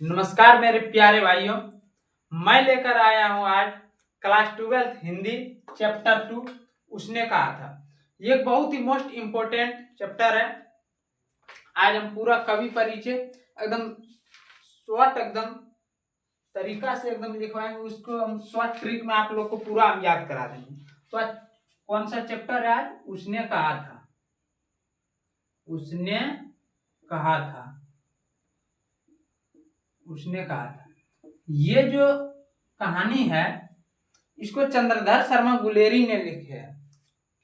नमस्कार मेरे प्यारे भाइयों, मैं लेकर आया हूं आज क्लास 12 हिंदी चैप्टर 2 उसने कहा था। ये एक बहुत ही मोस्ट इम्पोर्टेंट चैप्टर है। आज हम पूरा कवि परिचय एकदम शॉर्ट एकदम तरीका से एकदम लिखवाएंगे। उसको हम शॉर्ट ट्रिक में आप लोग को पूरा हम याद करा देंगे। तो आज कौन सा चैप्टर है? आज उसने कहा था। उसने कहा था। उसने कहा था। ये जो कहानी है इसको चंद्रधर शर्मा गुलेरी ने लिखे है।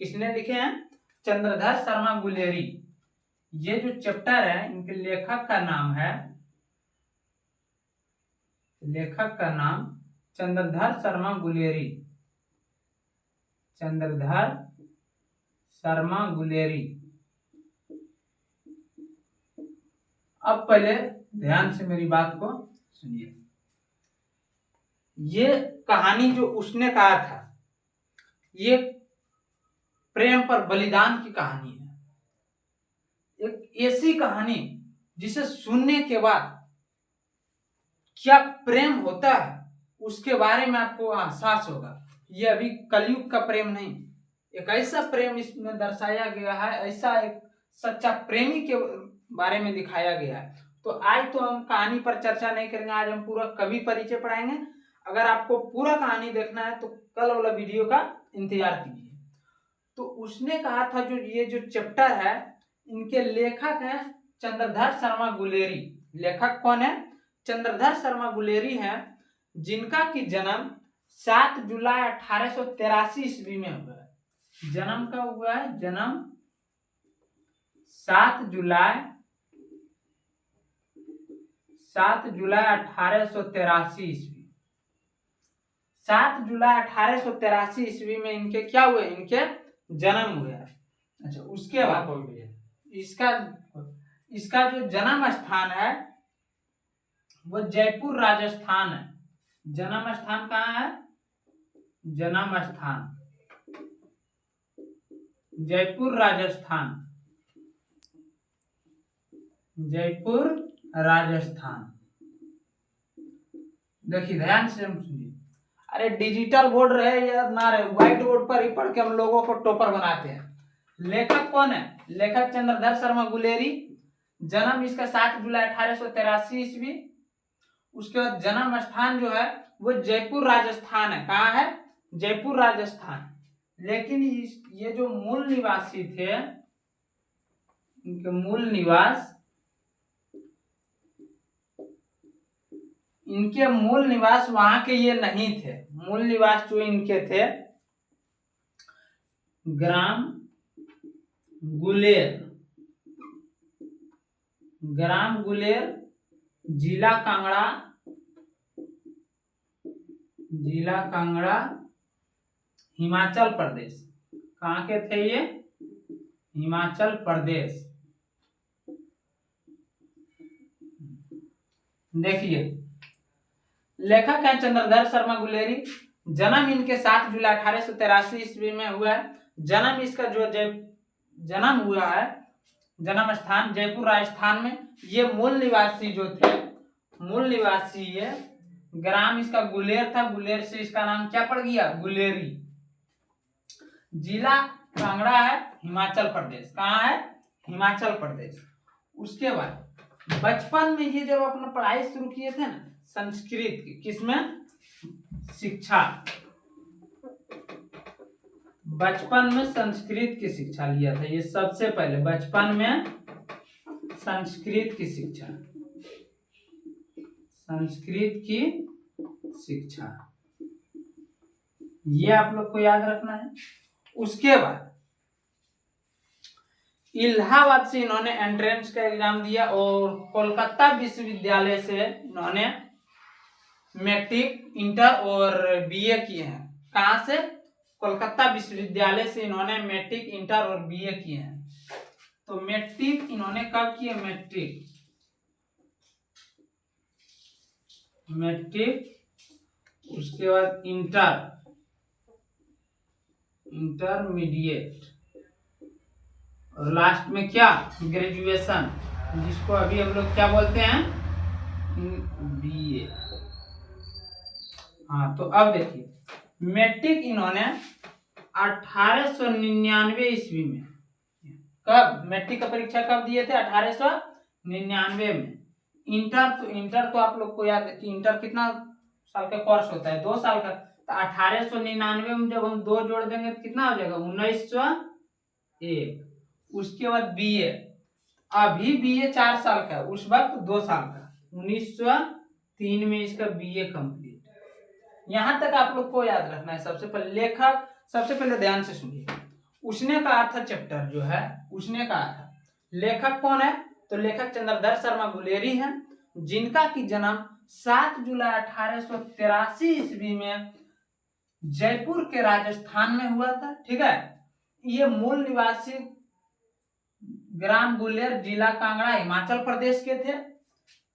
किसने लिखे हैं? चंद्रधर शर्मा गुलेरी। ये जो चैप्टर है इनके लेखक का नाम चंद्रधर शर्मा गुलेरी। चंद्रधर शर्मा गुलेरी। अब पहले ध्यान से मेरी बात को सुनिए। ये कहानी जो उसने कहा था, ये प्रेम पर बलिदान की कहानी है। एक ऐसी कहानी जिसे सुनने के बाद क्या प्रेम होता है उसके बारे में आपको एहसास होगा। ये अभी कलयुग का प्रेम नहीं, एक ऐसा प्रेम इसमें दर्शाया गया है, ऐसा एक सच्चा प्रेमी के बारे में दिखाया गया है। तो आज तो हम कहानी पर चर्चा नहीं करेंगे, आज हम पूरा कवि परिचय पढ़ाएंगे। अगर आपको पूरा कहानी देखना है तो कल वाला वीडियो का इंतजार कीजिए। तो उसने कहा था जो ये जो चैप्टर है इनके लेखक हैं चंद्रधर शर्मा गुलेरी। लेखक कौन है? चंद्रधर शर्मा गुलेरी हैं, जिनका की जन्म 7 जुलाई 1883 ईस्वी में हुआ है। जन्म कब हुआ है? जन्म 7 जुलाई 1883 ईस्वी। 7 जुलाई 1883 ईस्वी में इनके क्या हुए? इनके जन्म हुए। अच्छा, उसके बाद इसका जो जन्म स्थान है वो जयपुर राजस्थान है। जन्म स्थान कहाँ है? जन्म स्थान जयपुर राजस्थान। जयपुर राजस्थान। देखिए ध्यान से हम सुनिए। अरे डिजिटल बोर्ड रहे या ना रहे, व्हाइट बोर्ड पर ही पढ़ के हम लोगों को टॉपर बनाते हैं। लेखक कौन है? लेखक चंद्रधर शर्मा गुलेरी। जन्म इसका 7 जुलाई 1883 ईस्वी। उसके बाद जन्म स्थान जो है वो जयपुर राजस्थान है। कहाँ है? जयपुर राजस्थान। लेकिन ये जो मूल निवासी थे, इनके मूल निवास वहां के ये नहीं थे। मूल निवास जो इनके थे ग्राम गुलेर। ग्राम गुलेर, जिला कांगड़ा, हिमाचल प्रदेश। कहाँ के थे ये? हिमाचल प्रदेश। देखिए लेखक है चंद्रधर शर्मा गुलेरी। जन्म इनके 7 जुलाई 1883 ईस्वी में हुआ है। जन्म इसका जो जन्म हुआ है, जन्म स्थान जयपुर राजस्थान में। ये मूल निवासी जो थे, मूल निवासी ये ग्राम इसका गुलेर था। गुलेर से इसका नाम क्या पड़ गया? गुलेरी। जिला कांगड़ा है, हिमाचल प्रदेश। कहाँ है? हिमाचल प्रदेश। उसके बाद बचपन में ये जब अपना पढ़ाई शुरू किए थे ना संस्कृत की, किसमें? शिक्षा। बचपन में संस्कृत की शिक्षा लिया था ये सबसे पहले। बचपन में संस्कृत की शिक्षा। संस्कृत की शिक्षा ये आप लोग को याद रखना है। उसके बाद इलाहाबाद से इन्होंने एंट्रेंस का एग्जाम दिया और कोलकाता विश्वविद्यालय से इन्होंने मैट्रिक, इंटर और बीए किए हैं। कहाँ से? कोलकाता विश्वविद्यालय से इन्होंने मैट्रिक, इंटर और बीए किए हैं। तो मैट्रिक इन्होंने कब किए? मैट्रिक। उसके बाद इंटरमीडिएट और लास्ट में क्या? ग्रेजुएशन, जिसको अभी हम लोग क्या बोलते हैं? BA। हाँ, तो अब देखिए मैट्रिक इन्होंने 1899 ईस्वी में, कब मैट्रिक का परीक्षा कब दिए थे? 1899 में। इंटर तो आप लोग को याद है कि इंटर कितना साल का कोर्स होता है? 2 साल का। तो 1899 में जब हम 2 जोड़ देंगे तो कितना हो जाएगा? 1901। उसके बाद BA, अभी BA 4 साल का, उस वक्त 2 साल का। 1903 में इसका BA कंप्लीट। यहां तक आप लोग को याद रखना है। सबसे पहले लेखक, सबसे पहले ध्यान से सुनिए। उसने कहा था चैप्टर जो है, उसने कहा था। लेखक कौन है? तो लेखक चंद्रधर शर्मा गुलेरी हैं, जिनका की जन्म 7 जुलाई 1883 ईस्वी में जयपुर के राजस्थान में हुआ था। ठीक है, ये मूल निवासी ग्राम गुलेर, जिला कांगड़ा, हिमाचल प्रदेश के थे।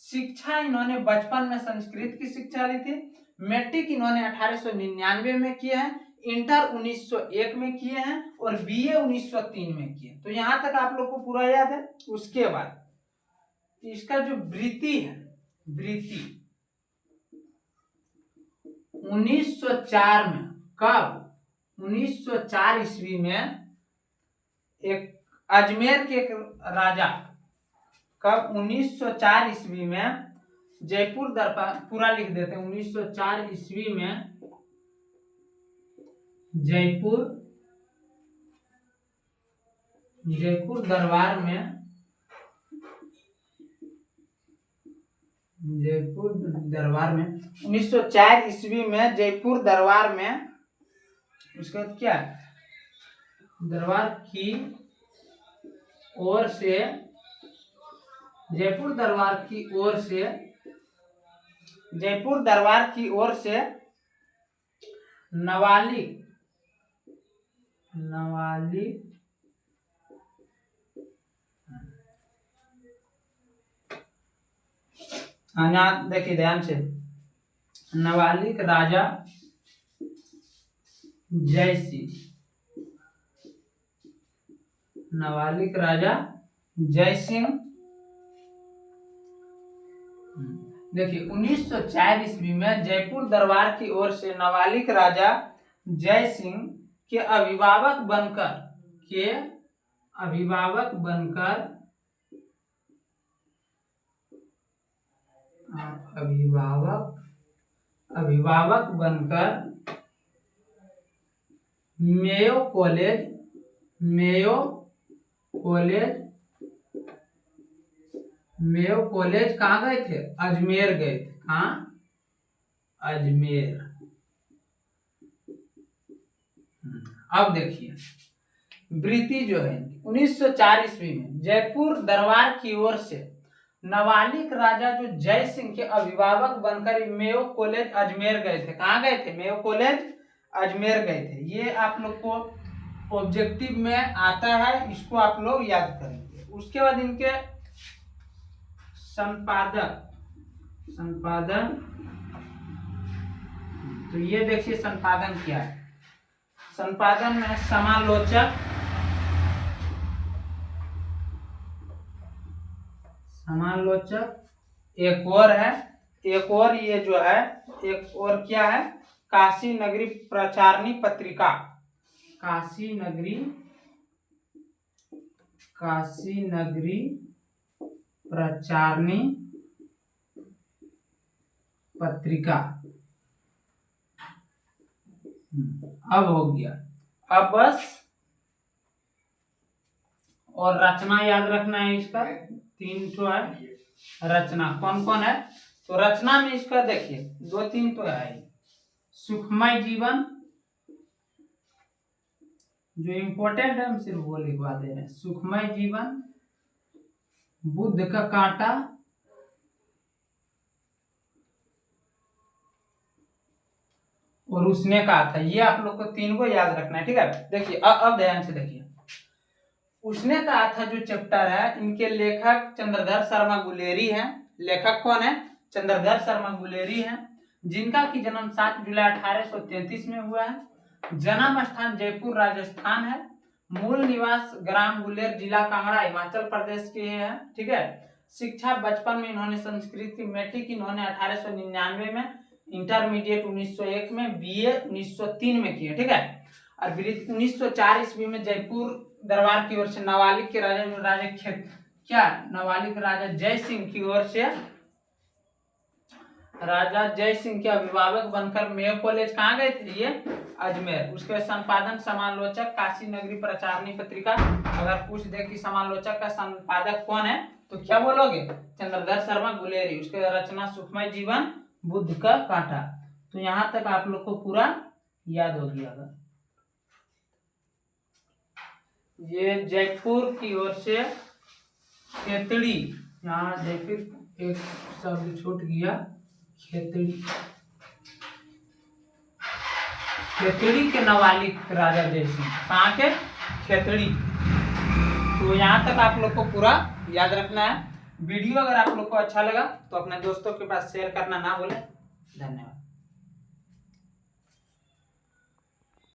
शिक्षा इन्होंने बचपन में संस्कृत की शिक्षा ली थी। मैट्रिक इन्होंने 1899 में किए हैं, इंटर 1901 में किए हैं और BA 1903 में किए। तो यहां तक आप लोग को पूरा याद है। उसके बाद इसका जो वृत्ति है, वृत्ति 1904 में, कब? 1904 ईस्वी में एक अजमेर के एक राजा, कब? 1904 ईस्वी में जयपुर दरबार, पूरा लिख देते हैं। 1904 ईस्वी में जयपुर दरबार में, जयपुर दरबार में 1904 ईस्वी में जयपुर दरबार में, उसका क्या है? दरबार की ओर से, जयपुर दरबार की ओर से, जयपुर दरबार की ओर से नाबालिग देखिए ध्यान से, नाबालिग राजा जय सिंह, नाबालिग राजा जय सिंह। देखिए 1904 ईस्वी में जयपुर दरबार की ओर से नाबालिग राजा जय सिंह के अभिभावक बनकर मेयो कॉलेज कहाँ गए थे? अजमेर गए थे। कहाँ? अजमेर। अब देखिए वृत्ति जो है 1904 ईस्वी में जयपुर दरबार की ओर से नाबालिग राजा जो जय सिंह के अभिभावक बनकर मेयो कॉलेज अजमेर गए थे। कहाँ गए थे? मेयो कॉलेज अजमेर गए थे। ये आप लोग को ऑब्जेक्टिव में आता है, इसको आप लोग याद करेंगे। उसके बाद इनके संपादन, तो ये देखिए संपादन क्या है। संपादन में समालोचक, एक और है, एक और ये जो है, एक और क्या है? काशी नगरी प्रचारणी पत्रिका, काशी नगरी प्रचारणी पत्रिका। अब हो गया। अब बस और रचना याद रखना है। इसका 3 तो है रचना। कौन कौन है? तो रचना में इसका देखिए 2-3 तो है। सुखमय जीवन, जो इम्पोर्टेंट है हम सिर्फ वो लिखवा दे रहे हैं। सुखमय जीवन, बुद्ध का कांटा, और उसने कहा था। ये आप लोग को 3 को याद रखना है। ठीक है, देखिए अब ध्यान से देखिए। उसने कहा था जो चैप्टर है, इनके लेखक चंद्रधर शर्मा गुलेरी हैं। लेखक कौन है? चंद्रधर शर्मा गुलेरी हैं, जिनका की जन्म 7 जुलाई 1833 में हुआ है। जन्म स्थान जयपुर राजस्थान है। मूल निवास ग्राम गुलेर, जिला कांगड़ा, हिमाचल प्रदेश के हैं। ठीक है, शिक्षा बचपन में इन्होंने संस्कृत की, मैट्रिक इन्होंने 1899 में, इंटरमीडिएट 1901 में, बीए 1903 में किया, ठीक है। और 1904 ईस्वी में जयपुर दरबार की ओर से नवालिक के नवालिक राजा जय सिंह की ओर से राजा जय सिंह के अभिभावक बनकर मेयो कॉलेज कहाँ गए थे, ये अजमेर। उसके संपादन समालोचक काशी नगरी प्रचारणी पत्रिका। अगर पूछ दे कि समालोचक का संपादक कौन है तो क्या बोलोगे, चंद्रधर शर्मा गुलेरी। उसके रचना सुखमय जीवन, बुद्ध का कांटा। तो यहाँ तक आप लोग को पूरा याद हो गया। अगर ये जयपुर की ओर से खेतड़ी, यहाँ जयपुर एक शब्द छूट गया, खेतड़ी, खेतड़ी के नवालिक राजा जय सिंह, कहाँ के, खेतड़ी। तो यहाँ तक आप लोग को पूरा याद रखना है। वीडियो अगर आप लोग को अच्छा लगा तो अपने दोस्तों के पास शेयर करना ना भूलें। धन्यवाद।